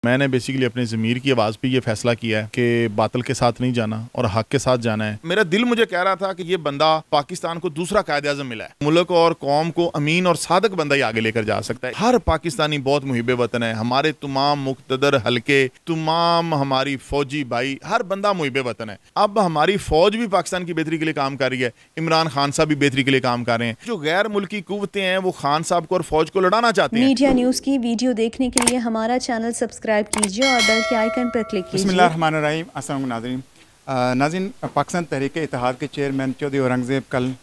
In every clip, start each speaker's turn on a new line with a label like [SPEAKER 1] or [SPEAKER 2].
[SPEAKER 1] मैंने बेसिकली अपने ज़मीर की आवाज़ पे ये फैसला किया है कि बातिल के साथ नहीं जाना और हक के साथ जाना है। मेरा दिल मुझे कह रहा था कि ये बंदा पाकिस्तान को दूसरा कायदे आज़म मिला है, मुल्क और कौम को अमीन और सादक बंदा ही आगे लेकर जा सकता है। हर पाकिस्तानी बहुत मुहिब वतन है, हमारे तमाम मुक्तदर हल्के, तमाम हमारी फौजी भाई, हर बंदा मुहिब वतन है। अब हमारी फौज भी पाकिस्तान की बेहतरी के लिए काम कर रही है, इमरान खान साहब भी बेहतरी के लिए काम कर रहे हैं। जो गैर मुल्की कुव्वतें हैं वो खान साहब को और फौज को लड़ाना चाहते हैं।
[SPEAKER 2] मीडिया न्यूज़ की वीडियो देखने के लिए हमारा चैनल सब्सक्राइब कीजिए और बेल के आइकन पर क्लिक कीजिए।
[SPEAKER 3] बिस्मिल्लाहिर्रहमानिर्रहीम। अस्सलाम नाज़रीन। नाज़रीन, पाकिस्तान तहरीक इत्तेहाद के चेयरमैन चौधरी औरंगज़ेब कल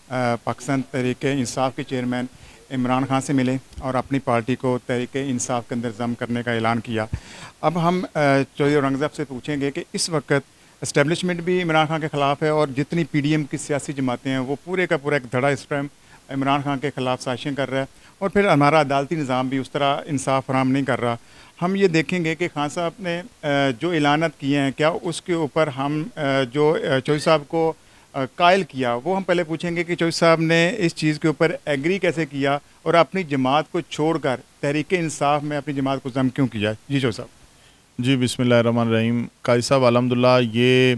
[SPEAKER 3] पाकिस्तान तहरीक इंसाफ के चेयरमैन इमरान खान से मिले और अपनी पार्टी को तहरीक इंसाफ के अंदर जम करने का ऐलान किया। अब हम चौधरी औरंगज़ेब से पूछेंगे कि इस वक्त इस्टेब्लिशमेंट भी इमरान खान के ख़िलाफ़ है और जितनी PDM की सियासी जमातें हैं वो पूरे का पूरा एक धड़ा इस टाइम इमरान खान के ख़िलाफ़ साजिशें कर रहा है और फिर हमारा अदालती निज़ाम भी उस तरह इंसाफ फराहम नहीं कर रहा। हम ये देखेंगे कि खान साहब ने जो ऐलानात किए हैं, क्या उसके ऊपर हम जो चौधरी साहब को कायल किया, वो हम पहले पूछेंगे कि चौधरी साहब ने इस चीज़ के ऊपर एग्री कैसे किया और अपनी जमात को छोड़कर तहरीक इंसाफ में अपनी जमात को जम क्यों किया। जी चौधरी साहब।
[SPEAKER 1] जी बिस्मिल्लाहिर्रहमानिर्रहीम। काजी साहब अल्हम्दुलिल्लाह ये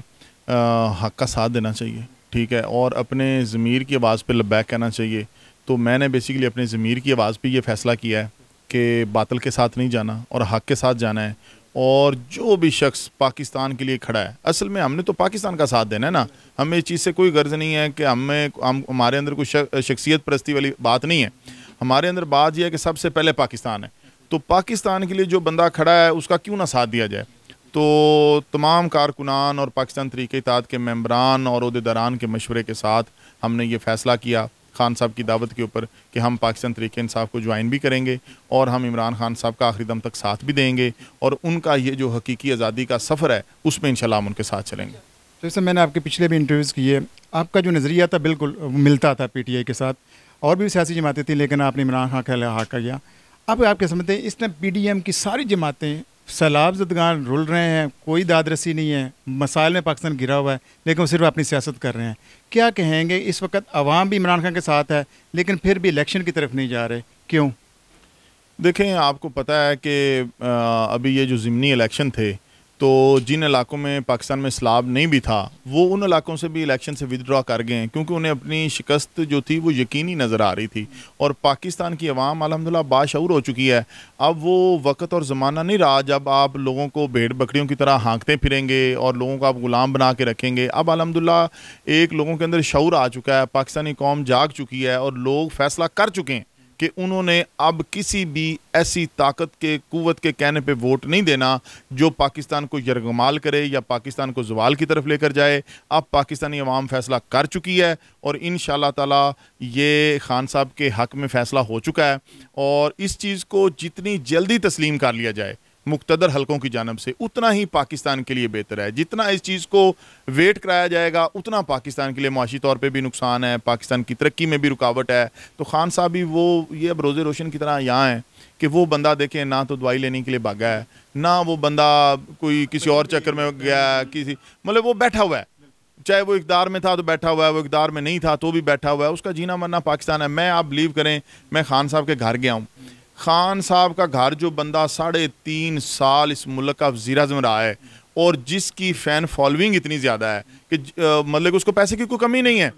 [SPEAKER 1] हक़ का साथ देना चाहिए, ठीक है, और अपने ज़मीर की आवाज़ पे लब्बैक कहना चाहिए। तो मैंने बेसिकली अपने ज़मीर की आवाज़ पे ये फ़ैसला किया है कि बातिल के साथ नहीं जाना और हक़ के साथ जाना है। और जो भी शख्स पाकिस्तान के लिए खड़ा है, असल में हमने तो पाकिस्तान का साथ देना है ना, हमें इस चीज़ से कोई गर्ज नहीं है कि हमारे अंदर कोई शख्सियत परस्ती वाली बात नहीं है। हमारे अंदर बात यह है कि सबसे पहले पाकिस्तान है, तो पाकिस्तान के लिए जो बंदा खड़ा है उसका क्यों ना साथ दिया जाए। तो तमाम कारकुनान और पाकिस्तान तहरीक इत्तेहाद के मेंबरान और ओहदेदारान के मशवरे के साथ हमने ये फ़ैसला किया खान साहब की दावत के ऊपर कि हम पाकिस्तान तहरीक इंसाफ को ज्वाइन भी करेंगे और हम इमरान खान साहब का आखिरी दम तक साथ भी देंगे और उनका ये जो हकीकी आज़ादी का सफ़र है उसमें इंशाल्लाह हम उनके साथ चलेंगे।
[SPEAKER 3] तो जैसे मैंने आपके पिछले भी इंटरव्यूज़ किए, आपका जो नज़रिया था बिल्कुल मिलता था PTI के साथ, और भी सियासी जमातें थी, लेकिन आपने इमरान खान का लिहाज किया। अब आप क्या समझते हैं, इस टाइम PDM की सारी जमातें सैलाब ज़दगान रुल रहे हैं, कोई दाद रसी नहीं है, मसाइल में पाकिस्तान गिरा हुआ है, लेकिन वो सिर्फ अपनी सियासत कर रहे हैं। क्या कहेंगे, इस वक्त अवाम भी इमरान खान के साथ है लेकिन फिर भी इलेक्शन की तरफ नहीं जा रहे, क्यों?
[SPEAKER 1] देखें, आपको पता है कि अभी ये जो ज़िमनी इलेक्शन थे, तो जिन इलाकों में पाकिस्तान में इस्लाम नहीं भी था वो उन इलाकों से भी इलेक्शन से विदड्रॉ कर गए हैं क्योंकि उन्हें अपनी शिकस्त जो थी वो यकीनी नज़र आ रही थी। और पाकिस्तान की अवाम अल्हम्दुलिल्लाह बाशऊर हो चुकी है। अब वो वक्त और ज़माना नहीं रहा जब आप लोगों को भेड़ बकरियों की तरह हाँकते फिरेंगे और लोगों को आप ग़ुलाम बना के रखेंगे। अब अल्हम्दुलिल्लाह एक लोगों के अंदर शऊर आ चुका है, पाकिस्तानी कौम जाग चुकी है और लोग फ़ैसला कर चुके हैं कि उन्होंने अब किसी भी ऐसी ताकत के कुव्वत के कहने पे वोट नहीं देना जो पाकिस्तान को यरगमाल करे या पाकिस्तान को ज़वाल की तरफ लेकर जाए। अब पाकिस्तानी अवाम फ़ैसला कर चुकी है और इंशाअल्लाह ताला ये खान साहब के हक़ में फ़ैसला हो चुका है और इस चीज़ को जितनी जल्दी तस्लीम कर लिया जाए मुक़्तदर हलकों की जानब से उतना ही पाकिस्तान के लिए बेहतर है। जितना इस चीज़ को वेट कराया जाएगा उतना पाकिस्तान के लिए मुआशी तौर पे भी नुकसान है, पाकिस्तान की तरक्की में भी रुकावट है। तो खान साहब भी वो ये अब रोज़े रोशन की तरह यहाँ है कि वो बंदा देखें ना तो दवाई लेने के लिए भागा है, ना वो बंदा कोई किसी और चक्कर में गया, किसी मतलब वो बैठा हुआ है, चाहे वो इक़्तिदार में था तो बैठा हुआ है, वो इक़्तिदार में नहीं था तो भी बैठा हुआ है, उसका जीना मरना पाकिस्तान है। मैं आप बिलीव करें, मैं खान साहब के घर गया हूँ, खान साहब का घर जो बंदा 3.5 साल इस मुल्क का वज़ीर आज़म रहा है और जिसकी फ़ैन फॉलोइंग इतनी ज़्यादा है कि मतलब उसको पैसे की कोई कमी नहीं है,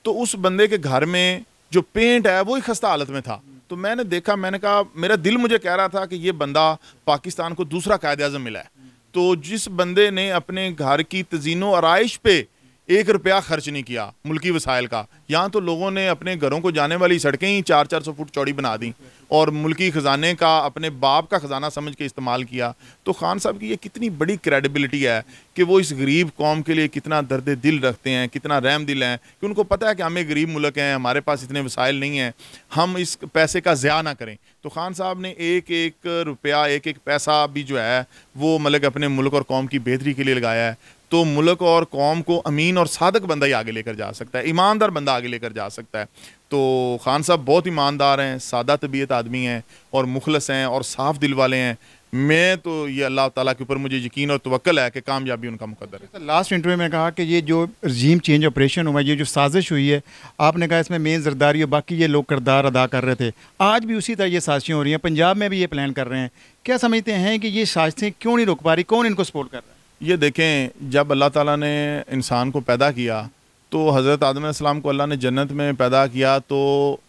[SPEAKER 1] तो उस बंदे के घर में जो पेंट है वो ही खस्ता हालत में था। तो मैंने देखा, मैंने कहा, मेरा दिल मुझे कह रहा था कि ये बंदा पाकिस्तान को दूसरा कायदे आज़म मिला है। तो जिस बंदे ने अपने घर की तज़ीनो आराइश पे 1 रुपया खर्च नहीं किया मुल्की वसाइल का, यहाँ तो लोगों ने अपने घरों को जाने वाली सड़कें ही 400-400 फुट चौड़ी बना दी और मुल्की ख़जाने का अपने बाप का ख़जाना समझ के इस्तेमाल किया। तो खान साहब की ये कितनी बड़ी क्रेडिबिलिटी है कि वो इस गरीब कौम के लिए कितना दर्द दिल रखते हैं, कितना रहम दिल हैं कि उनको पता है कि हमें गरीब मुल्क हैं, हमारे पास इतने वसाइल नहीं हैं, हम इस पैसे का ज़िया ना करें। तो खान साहब ने एक एक रुपया, एक एक पैसा भी जो है वो मतलब अपने मुल्क और कौम की बेहतरी के लिए लगाया है। तो मुल्क और कौम को अमीन और सादक बंदा ही आगे लेकर जा सकता है, ईमानदार बंदा आगे लेकर जा सकता है। तो खान साहब बहुत ईमानदार हैं, सादा तबीयत आदमी हैं और मुखलस हैं और साफ़ दिल वाले हैं। मैं तो ये अल्लाह ताला के ऊपर मुझे यकीन और तवक्कल है कि कामयाबी उनका मुकद्दर है।
[SPEAKER 3] लास्ट इंटरव्यू में कहा कि ये जो रजीम चेंज ऑपरेशन हुआ, ये जो साजिश हुई है, आपने कहा इसमें मेन जरदारी और बाकी ये लोग किरदार अदा कर रहे थे। आज भी उसी तरह ये साजिशें हो रही हैं, पंजाब में भी ये प्लान कर रहे हैं। क्या समझते हैं कि ये साजिशें क्यों नहीं रुक पा रही, कौन इनको सपोर्ट कर रहा है?
[SPEAKER 1] ये देखें, जब अल्लाह ताला ने इंसान को पैदा किया तो हज़रत आदम अलैहिस्सलाम को अल्लाह ने जन्नत में पैदा किया, तो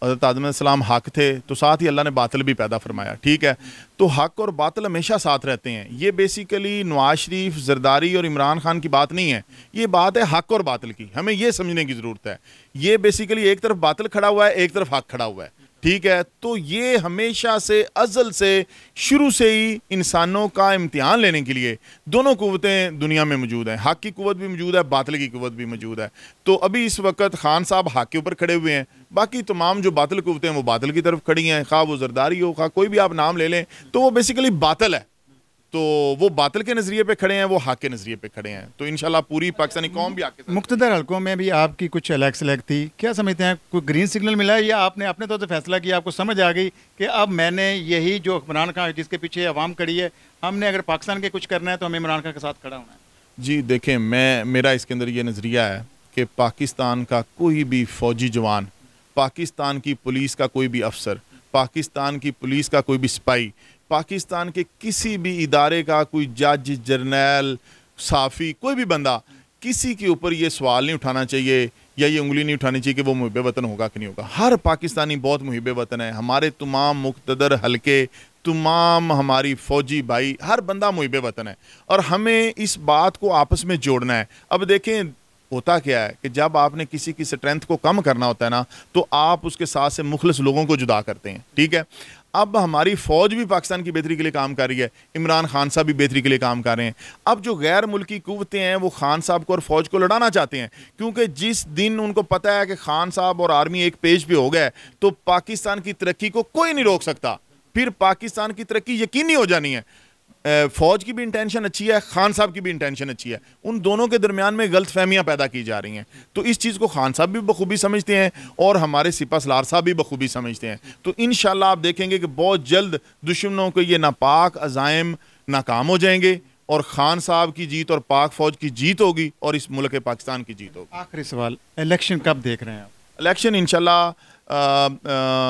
[SPEAKER 1] हज़रत आदम अलैहिस्सलाम हक थे, तो साथ ही अल्लाह ने बातिल भी पैदा फरमाया। ठीक है, तो हक और बातिल हमेशा साथ रहते हैं। ये बेसिकली नवाज शरीफ, जरदारी और इमरान खान की बात नहीं है, ये बात है हक और बातिल की। हमें ये समझने की ज़रूरत है। ये बेसिकली एक तरफ बातिल खड़ा हुआ है, एक तरफ हक खड़ा हुआ है। ठीक है, तो ये हमेशा से अज़ल से शुरू से ही इंसानों का इम्तिहान लेने के लिए दोनों कुव्वतें दुनिया में मौजूद हैं। हक की कुव्वत भी मौजूद है, बातिल की कुव्वत भी मौजूद है। तो अभी इस वक्त खान साहब हक के ऊपर खड़े हुए हैं, बाकी तमाम जो बातिल कुव्वतें हैं वो बातिल की तरफ खड़ी हैं। खा वो जरदारी हो, खा कोई भी आप नाम ले लें, तो वो बेसिकली बातिल है। तो वो बातिल के नज़रिए पे खड़े हैं, वो हक के नज़रिए पे खड़े हैं। तो इंशाल्लाह पूरी पाकिस्तानी कौम भी आके
[SPEAKER 3] मुख्तदर हलकों में भी आपकी कुछ सेलेक्ट थी, क्या समझते हैं कोई ग्रीन सिग्नल मिला है या आपने अपने तौर से फैसला किया, आपको समझ आ गई कि अब मैंने यही जो इमरान खान जिसके पीछे अवाम खड़ी है, हमने अगर पाकिस्तान के कुछ करना है तो हमें इमरान खान के साथ खड़ा होना है?
[SPEAKER 1] जी देखें, मेरा इसके अंदर ये नज़रिया है कि पाकिस्तान का कोई भी फ़ौजी जवान, पाकिस्तान की पुलिस का कोई भी अफसर, पाकिस्तान की पुलिस का कोई भी सिपाही, पाकिस्तान के किसी भी इदारे का कोई जज, जर्नैल, साफ़ी, कोई भी बंदा, किसी के ऊपर ये सवाल नहीं उठाना चाहिए या ये उंगली नहीं उठानी चाहिए कि वो मुहिब वतन होगा कि नहीं होगा। हर पाकिस्तानी बहुत मुहिब वतन है। हमारे तमाम मुक़्तदर हलके, तमाम हमारी फ़ौजी भाई, हर बंदा मुहिब वतन है और हमें इस बात को आपस में जोड़ना है। अब देखें, होता क्या है कि जब आपने किसी की स्ट्रेंथ को कम करना होता है ना, तो आप उसके साथ से मुखलिस लोगों को जुदा करते हैं। ठीक है, अब हमारी फ़ौज भी पाकिस्तान की बेहतरी के लिए काम कर रही है, इमरान खान साहब भी बेहतरी के लिए काम कर रहे हैं। अब जो गैर मुल्की कुव्वतें हैं वो खान साहब को और फ़ौज को लड़ाना चाहते हैं, क्योंकि जिस दिन उनको पता है कि खान साहब और आर्मी एक पेज पे हो गए तो पाकिस्तान की तरक्की को कोई नहीं रोक सकता। फिर पाकिस्तान की तरक्की यकीनी हो जानी है। फ़ौज की भी इंटेंशन अच्छी है, खान साहब की भी इंटेंशन अच्छी है, उन दोनों के दरमियान में गलत फहमियाँ पैदा की जा रही हैं। तो इस चीज़ को खान साहब भी बखूबी समझते हैं और हमारे सिपा सलार साहब भी बखूबी समझते हैं। तो इंशाल्लाह आप देखेंगे कि बहुत जल्द दुश्मनों के ये नापाक अज़ाइम नाकाम हो जाएंगे और खान साहब की जीत और पाक फ़ौज की जीत होगी और इस मुल्क पाकिस्तान की जीत होगी।
[SPEAKER 3] आखिरी सवाल, इलेक्शन कब देख रहे हैं आप?
[SPEAKER 1] इलेक्शन इंशाल्लाह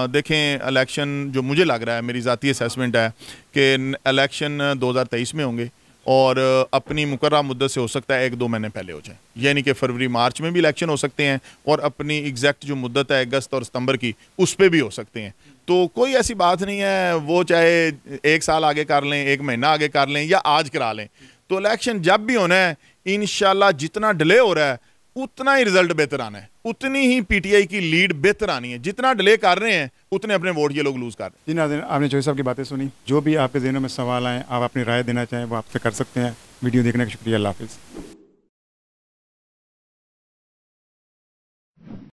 [SPEAKER 1] देखें, इलेक्शन जो मुझे लग रहा है, मेरी ज़ाती असेसमेंट है कि इलेक्शन 2023 में होंगे और अपनी मुकर्रर मुद्दत से हो सकता है 1-2 महीने पहले हो जाए, यानी कि फरवरी मार्च में भी इलेक्शन हो सकते हैं और अपनी एग्जैक्ट जो मुद्दत है अगस्त और सितंबर की, उस पर भी हो सकते हैं। तो कोई ऐसी बात नहीं है, वो चाहे 1 साल आगे कर लें, 1 महीना आगे कर लें या आज करा लें। तो इलेक्शन जब भी होना है इंशाल्लाह, जितना डिले हो रहा है उतना ही रिजल्ट बेहतर आना है, उतनी ही पीटीआई की लीड बेहतर आनी है। जितना डिले कर रहे हैं उतने अपने वोट ये लोग लूज कर रहे हैं।
[SPEAKER 3] जी नाज़रीन, आपने चौधरी साहब की बातें सुनी। जो भी आपके ज़हनों में सवाल आए, आप अपनी राय देना चाहें वो आपसे कर सकते हैं। वीडियो देखने का शुक्रिया। अल्लाह हाफ़िज़।